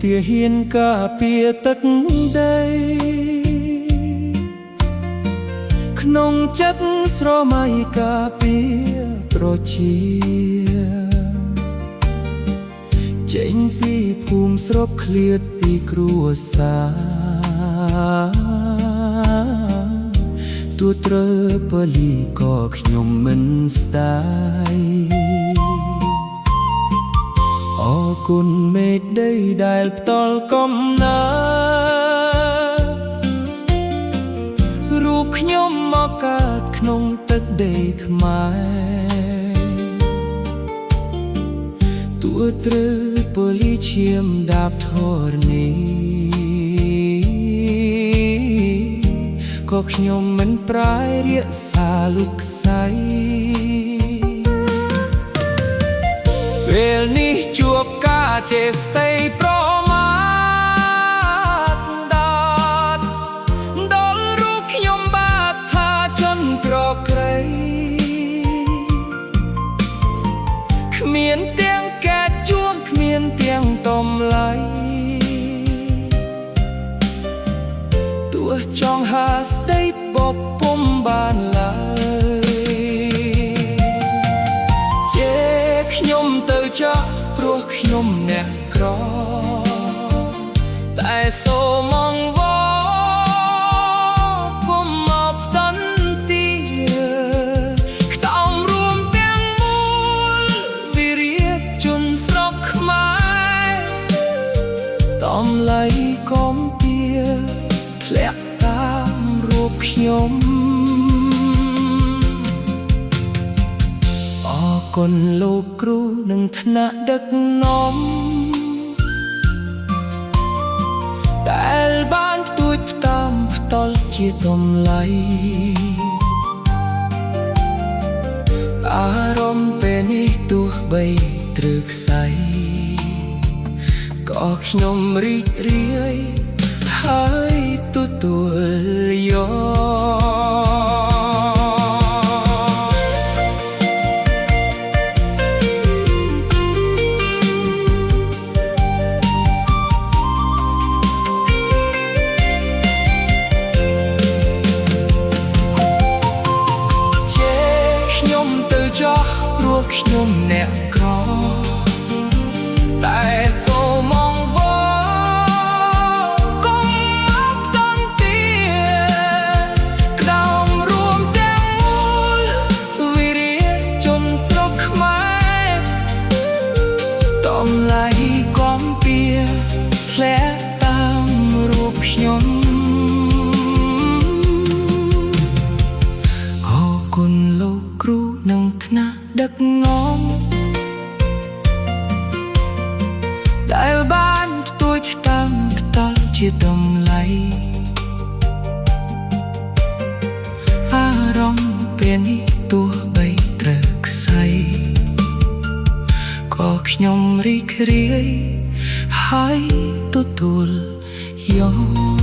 ទាហ៊ានការពារទឹកដីក្នុងចិត្តស្រមៃការពារប្រជាចេញពីភូមិស្រុកឃ្លាតពីគ្រួសារទួត្រូវប៉ូលីក៏ខ្ញុំមិនស្ដាយអរគុណមេដីដែលផ្ដល់កំណើតរូបខ្ញុំមកកើតក្នុងទឹកដីខ្មែរទួត្រូវប៉ូលីឈាមដាបធរណីក៏ខ្ញុំមិនប្រាយរក្សាលុកខ្សៃពេលនេះជួបការចេស្តីប្រមាថដល់រូបខ្ញុំបាត់ថាជនក្រក្រៃគ្មានទាំងកែជួងគ្មានទាំងតម្លៃទោះចង់ហាស្ដីបបពុំបានឡើយជេខ្ញុំទៅចាស់ព្រោះខ្ញុំអ្នកក្រតែសូមអង្វរគុំមកផ្ដន់ទីខ្ទមរួមទាំងមូលវិរិយជនស្រុកខ្មែរតម្លៃកំពៀធ្លាក់តាមរូបខ្ញុំអរគុណលោកគ្រូនិងថ្នាក់ដឹកនាំដែលបានផ្ទួចផ្តាមផ្តល់ជាតម្លៃអារម្មណ៍ពេលនេះទោះបីទ្រើខ្សែក៏ខ្ញុំរីករាយហើយទទួលយកព្រោះខ្ញុំអ្នកក្រតែសូមអង្វរគុំមកផ្ដន់ទីក្តោមរួមទាំងមូលវិរិយជនស្រុកខ្មែរតម្លៃកំពៀធ្លាក់តាមរូបខ្ញុំអរគុណលោកគ្រូនិងថ្នាក់ដឹកនាំដែលបានផ្ទួចផ្តាមផ្តល់ជាតម្លៃអារម្មណ៍ពេលនេះទោះបីត្រូវខ្សែក៏ខ្ញុំរីករាយហើយទទួលយក